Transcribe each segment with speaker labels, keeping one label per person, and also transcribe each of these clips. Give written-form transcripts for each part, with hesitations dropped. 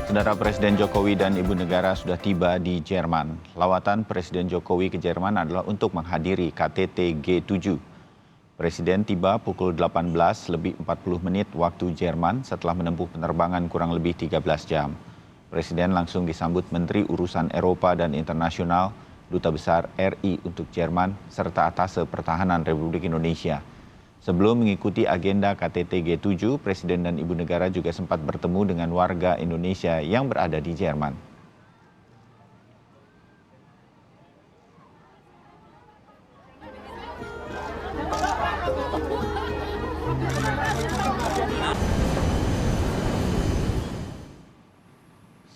Speaker 1: Saudara Presiden Jokowi dan Ibu Negara sudah tiba di Jerman. Lawatan Presiden Jokowi ke Jerman adalah untuk menghadiri KTT G7. Presiden tiba pukul 18 lebih 40 menit waktu Jerman setelah menempuh penerbangan kurang lebih 13 jam. Presiden langsung disambut Menteri Urusan Eropa dan Internasional, Duta Besar RI untuk Jerman, serta Atase Pertahanan Republik Indonesia. Sebelum mengikuti agenda KTT G7, Presiden dan Ibu Negara juga sempat bertemu dengan warga Indonesia yang berada di Jerman.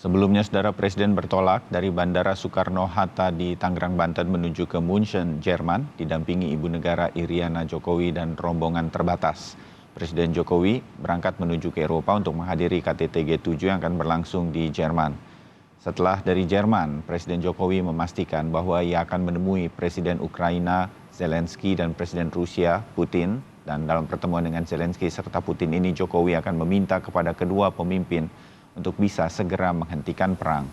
Speaker 1: Sebelumnya, Saudara, Presiden bertolak dari Bandara Soekarno-Hatta di Tangerang, Banten menuju ke München, Jerman, didampingi Ibu Negara Iriana Jokowi dan rombongan terbatas. Presiden Jokowi berangkat menuju ke Eropa untuk menghadiri KTT G7 yang akan berlangsung di Jerman. Setelah dari Jerman, Presiden Jokowi memastikan bahwa ia akan menemui Presiden Ukraina Zelensky dan Presiden Rusia Putin. Dan dalam pertemuan dengan Zelensky serta Putin ini, Jokowi akan meminta kepada kedua pemimpin untuk bisa segera menghentikan perang.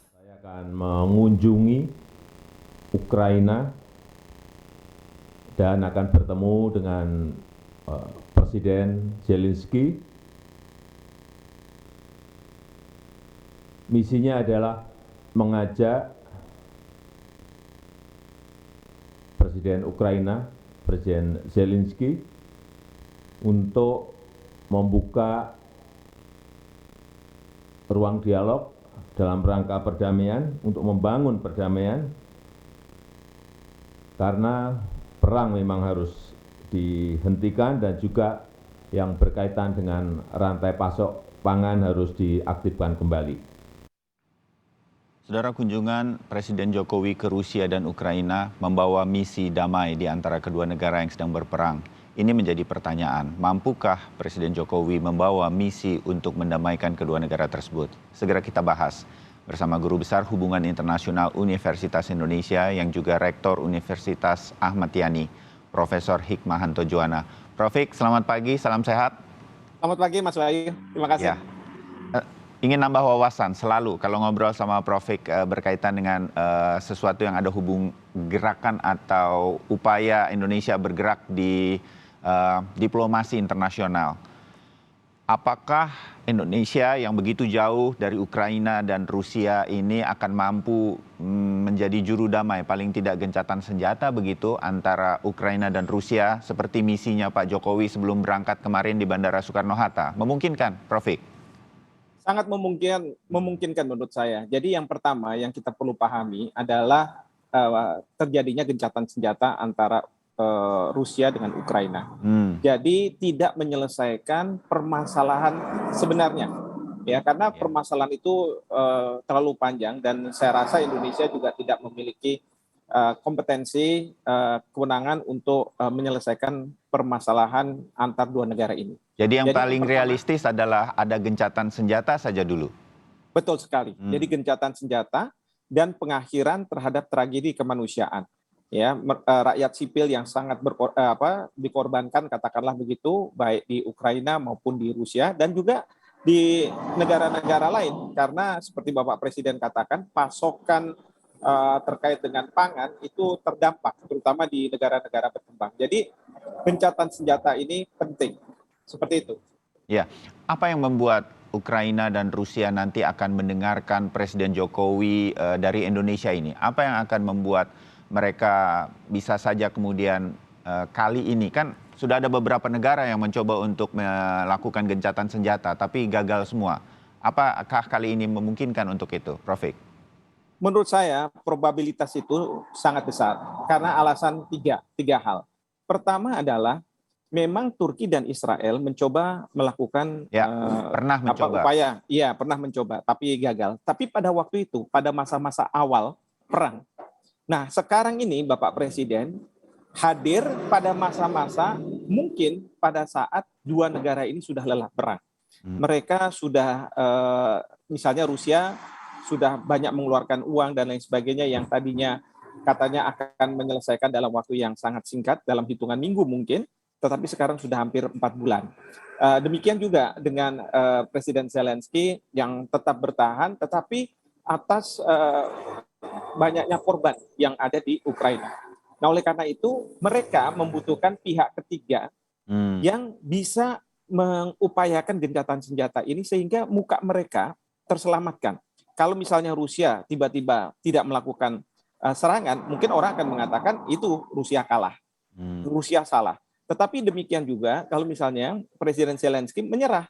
Speaker 2: Saya akan mengunjungi Ukraina dan akan bertemu dengan Presiden Zelensky. Misinya adalah mengajak Presiden Ukraina, Presiden Zelensky, untuk membuka ruang dialog dalam rangka perdamaian, untuk membangun perdamaian, karena perang memang harus dihentikan dan juga yang berkaitan dengan rantai pasok pangan harus diaktifkan kembali.
Speaker 1: Saudara, kunjungan Presiden Jokowi ke Rusia dan Ukraina membawa misi damai di antara kedua negara yang sedang berperang. Ini menjadi pertanyaan, mampukah Presiden Jokowi membawa misi untuk mendamaikan kedua negara tersebut? Segera kita bahas bersama Guru Besar Hubungan Internasional Universitas Indonesia yang juga Rektor Universitas Ahmad Yani, Profesor Hikmahanto Juwana. Prof. Hik, selamat pagi, salam sehat.
Speaker 3: Selamat pagi Mas Bayu, terima kasih.
Speaker 1: Ya. Ingin nambah wawasan selalu kalau ngobrol sama Prof. Hik berkaitan dengan sesuatu yang ada gerakan atau upaya Indonesia bergerak di diplomasi internasional. Apakah Indonesia yang begitu jauh dari Ukraina dan Rusia ini akan mampu menjadi juru damai, paling tidak gencatan senjata begitu antara Ukraina dan Rusia seperti misinya Pak Jokowi sebelum berangkat kemarin di Bandara Soekarno-Hatta? Memungkinkan, Prof. Hik?
Speaker 3: Sangat memungkinkan menurut saya. Jadi yang pertama yang kita perlu pahami adalah terjadinya gencatan senjata antara Rusia dengan Ukraina. Jadi tidak menyelesaikan permasalahan sebenarnya, ya, karena permasalahan itu terlalu panjang dan saya rasa Indonesia juga tidak memiliki kompetensi kewenangan untuk menyelesaikan permasalahan antar dua negara ini.
Speaker 1: Jadi yang paling realistis adalah ada gencatan senjata saja dulu.
Speaker 3: Betul sekali. Jadi gencatan senjata dan pengakhiran terhadap tragedi kemanusiaan. Ya, rakyat sipil yang sangat dikorbankan, katakanlah begitu, baik di Ukraina maupun di Rusia dan juga di negara-negara lain, karena seperti Bapak Presiden katakan, pasokan terkait dengan pangan itu terdampak, terutama di negara-negara berkembang. Jadi gencatan senjata ini penting, seperti itu.
Speaker 1: Ya, apa yang membuat Ukraina dan Rusia nanti akan mendengarkan Presiden Jokowi dari Indonesia ini? Apa yang akan membuat mereka bisa saja kemudian kali ini, kan sudah ada beberapa negara yang mencoba untuk melakukan gencatan senjata tapi gagal semua. Apakah kali ini memungkinkan untuk itu, Prof. Hik?
Speaker 3: Menurut saya probabilitas itu sangat besar karena alasan tiga hal. Pertama adalah memang Turki dan Israel mencoba melakukan pernah mencoba tapi gagal. Tapi pada waktu itu, pada masa-masa awal perang. Nah, sekarang ini Bapak Presiden hadir pada masa-masa mungkin pada saat dua negara ini sudah lelah perang. Mereka sudah, misalnya Rusia sudah banyak mengeluarkan uang dan lain sebagainya yang tadinya katanya akan menyelesaikan dalam waktu yang sangat singkat, dalam hitungan minggu mungkin, tetapi sekarang sudah hampir 4 bulan. Demikian juga dengan Presiden Zelensky yang tetap bertahan, tetapi atas banyaknya korban yang ada di Ukraina. Nah, oleh karena itu mereka membutuhkan pihak ketiga yang bisa mengupayakan gencatan senjata ini sehingga muka mereka terselamatkan. Kalau misalnya Rusia tiba-tiba tidak melakukan serangan, mungkin orang akan mengatakan itu Rusia kalah, Rusia salah. Tetapi demikian juga kalau misalnya Presiden Zelensky menyerah,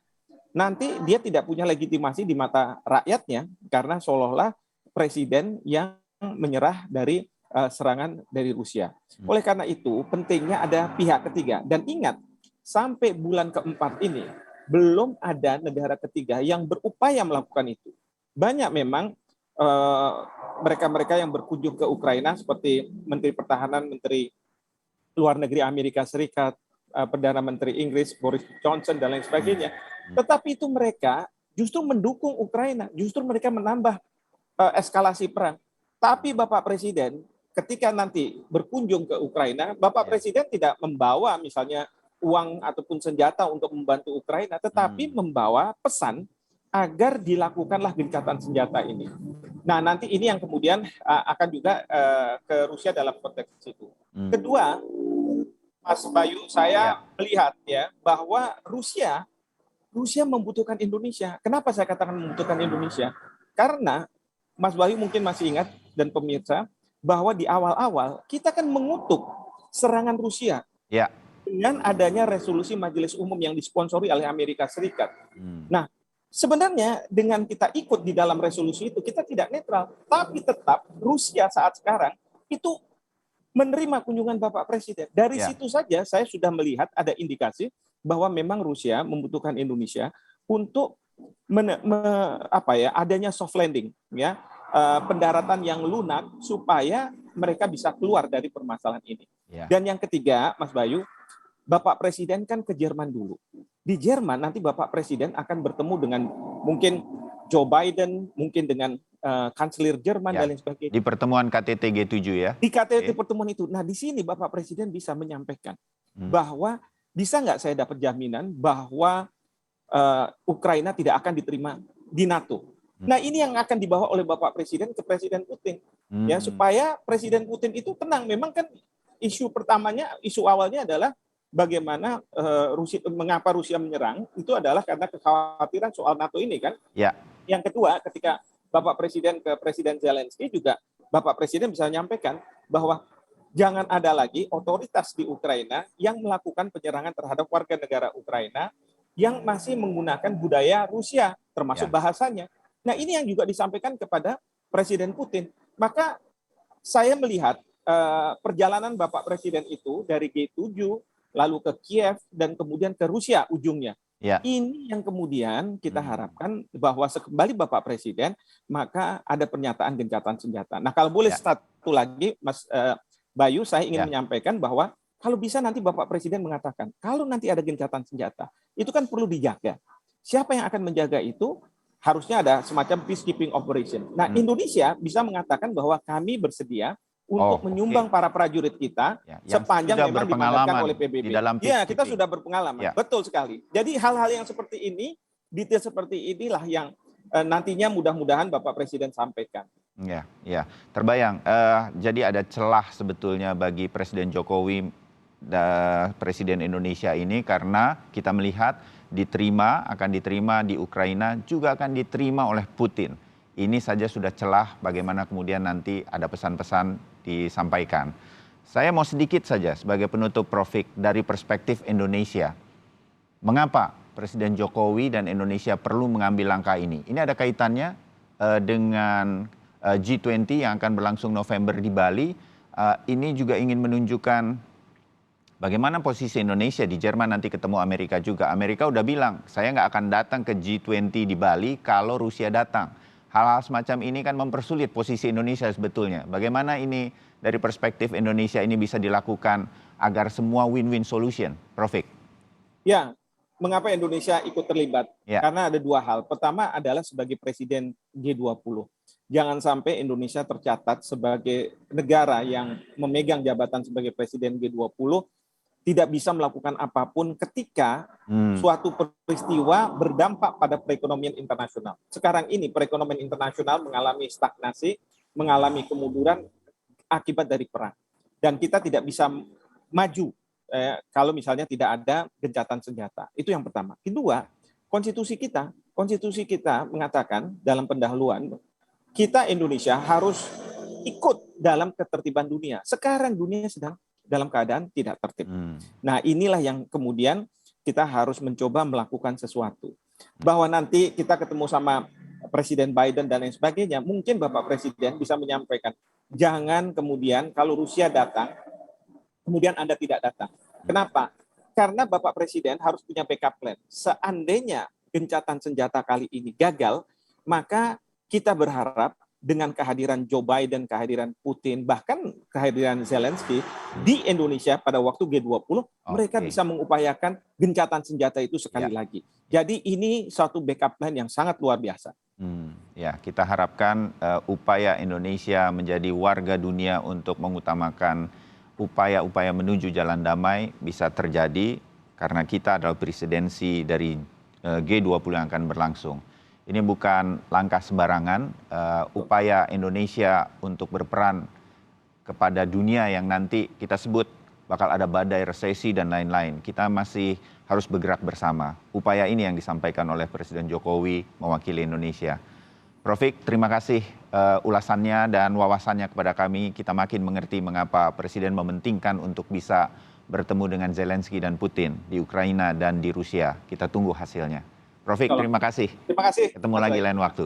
Speaker 3: nanti dia tidak punya legitimasi di mata rakyatnya karena seolah-olah presiden yang menyerah dari serangan dari Rusia. Oleh karena itu pentingnya ada pihak ketiga. Dan ingat, sampai bulan keempat ini belum ada negara ketiga yang berupaya melakukan itu. Banyak memang mereka-mereka yang berkunjung ke Ukraina seperti Menteri Pertahanan, Menteri Luar Negeri Amerika Serikat, Perdana Menteri Inggris Boris Johnson dan lain sebagainya. Tetapi itu mereka justru mendukung Ukraina, justru mereka menambah eskalasi perang. Tapi Bapak Presiden ketika nanti berkunjung ke Ukraina, Bapak Presiden tidak membawa misalnya uang ataupun senjata untuk membantu Ukraina, tetapi membawa pesan agar dilakukanlah gencatan senjata ini. Nah, nanti ini yang kemudian akan juga ke Rusia dalam konteks itu. Kedua, Mas Bayu, saya melihat ya bahwa Rusia membutuhkan Indonesia. Kenapa saya katakan membutuhkan Indonesia? Karena Mas Bayu mungkin masih ingat dan pemirsa bahwa di awal-awal kita kan mengutuk serangan Rusia dengan adanya resolusi Majelis Umum yang disponsori oleh Amerika Serikat. Nah, sebenarnya dengan kita ikut di dalam resolusi itu kita tidak netral, tapi tetap Rusia saat sekarang itu menerima kunjungan Bapak Presiden. Dari situ saja saya sudah melihat ada indikasi bahwa memang Rusia membutuhkan Indonesia untuk adanya soft landing, ya, pendaratan yang lunak supaya mereka bisa keluar dari permasalahan ini. Dan yang ketiga, Mas Bayu, Bapak Presiden kan ke Jerman dulu. Di Jerman nanti Bapak Presiden akan bertemu dengan mungkin Joe Biden, mungkin dengan kanselir Jerman dan lain sebagainya.
Speaker 1: Di pertemuan KTT G7 ya.
Speaker 3: Di KTT pertemuan itu. Nah, di sini Bapak Presiden bisa menyampaikan bahwa bisa nggak saya dapat jaminan bahwa Ukraina tidak akan diterima di NATO. Nah, ini yang akan dibawa oleh Bapak Presiden ke Presiden Putin. Ya, supaya Presiden Putin itu tenang. Memang kan isu awalnya adalah bagaimana mengapa Rusia menyerang, itu adalah karena kekhawatiran soal NATO ini kan. Yang kedua, ketika Bapak Presiden ke Presiden Zelensky juga Bapak Presiden bisa menyampaikan bahwa jangan ada lagi otoritas di Ukraina yang melakukan penyerangan terhadap warga negara Ukraina yang masih menggunakan budaya Rusia, termasuk bahasanya. Nah, ini yang juga disampaikan kepada Presiden Putin. Maka saya melihat perjalanan Bapak Presiden itu dari G7 lalu ke Kiev dan kemudian ke Rusia ujungnya. Ini yang kemudian kita harapkan bahwa sekembali Bapak Presiden, maka ada pernyataan gencatan senjata. Nah, kalau boleh satu lagi, Mas Bayu, saya ingin menyampaikan bahwa kalau bisa nanti Bapak Presiden mengatakan, kalau nanti ada gencatan senjata, itu kan perlu dijaga. Siapa yang akan menjaga itu? Harusnya ada semacam peacekeeping operation. Nah, Indonesia bisa mengatakan bahwa kami bersedia untuk menyumbang para prajurit kita sepanjang memang dimandatkan oleh PBB. Kita sudah berpengalaman. Betul sekali. Jadi hal-hal yang seperti ini, detail seperti inilah yang nantinya mudah-mudahan Bapak Presiden sampaikan.
Speaker 1: Ya, terbayang. Jadi ada celah sebetulnya bagi Presiden Jokowi dan Presiden Indonesia ini karena kita melihat akan diterima di Ukraina, juga akan diterima oleh Putin. Ini saja sudah celah bagaimana kemudian nanti ada pesan-pesan disampaikan. Saya mau sedikit saja sebagai penutup, Prof. dari perspektif Indonesia. Mengapa Presiden Jokowi dan Indonesia perlu mengambil langkah ini? Ini ada kaitannya dengan G20 yang akan berlangsung November di Bali. Ini juga ingin menunjukkan bagaimana posisi Indonesia di Jerman nanti ketemu Amerika juga. Amerika udah bilang, saya nggak akan datang ke G20 di Bali kalau Rusia datang. Hal-hal semacam ini kan mempersulit posisi Indonesia sebetulnya. Bagaimana ini dari perspektif Indonesia ini bisa dilakukan agar semua win-win solution, Prof?
Speaker 3: Ya, mengapa Indonesia ikut terlibat? Karena ada dua hal. Pertama adalah sebagai Presiden G20. Jangan sampai Indonesia tercatat sebagai negara yang memegang jabatan sebagai Presiden G20 tidak bisa melakukan apapun ketika suatu peristiwa berdampak pada perekonomian internasional. Sekarang ini perekonomian internasional mengalami stagnasi, mengalami kemunduran akibat dari perang. Dan kita tidak bisa maju kalau misalnya tidak ada gencatan senjata. Itu yang pertama. Kedua, konstitusi kita mengatakan dalam pendahuluan, kita Indonesia harus ikut dalam ketertiban dunia. Sekarang dunia sedang dalam keadaan tidak tertib. Nah, inilah yang kemudian kita harus mencoba melakukan sesuatu. Bahwa nanti kita ketemu sama Presiden Biden dan lain sebagainya, mungkin Bapak Presiden bisa menyampaikan, jangan kemudian kalau Rusia datang, kemudian Anda tidak datang. Kenapa? Karena Bapak Presiden harus punya backup plan. Seandainya gencatan senjata kali ini gagal, maka kita berharap dengan kehadiran Joe Biden, kehadiran Putin, bahkan kehadiran Zelensky di Indonesia pada waktu G20, mereka bisa mengupayakan gencatan senjata itu sekali lagi. Jadi ini suatu backup plan yang sangat luar biasa.
Speaker 1: Ya, kita harapkan upaya Indonesia menjadi warga dunia untuk mengutamakan upaya-upaya menuju jalan damai bisa terjadi karena kita adalah presidensi dari G20 yang akan berlangsung. Ini bukan langkah sembarangan, upaya Indonesia untuk berperan kepada dunia yang nanti kita sebut bakal ada badai, resesi, dan lain-lain. Kita masih harus bergerak bersama. Upaya ini yang disampaikan oleh Presiden Jokowi mewakili Indonesia. Prof. Hik, terima kasih ulasannya dan wawasannya kepada kami. Kita makin mengerti mengapa Presiden mementingkan untuk bisa bertemu dengan Zelensky dan Putin di Ukraina dan di Rusia. Kita tunggu hasilnya. Prof. Hik, terima kasih.
Speaker 3: Terima kasih.
Speaker 1: Ketemu lagi lain waktu.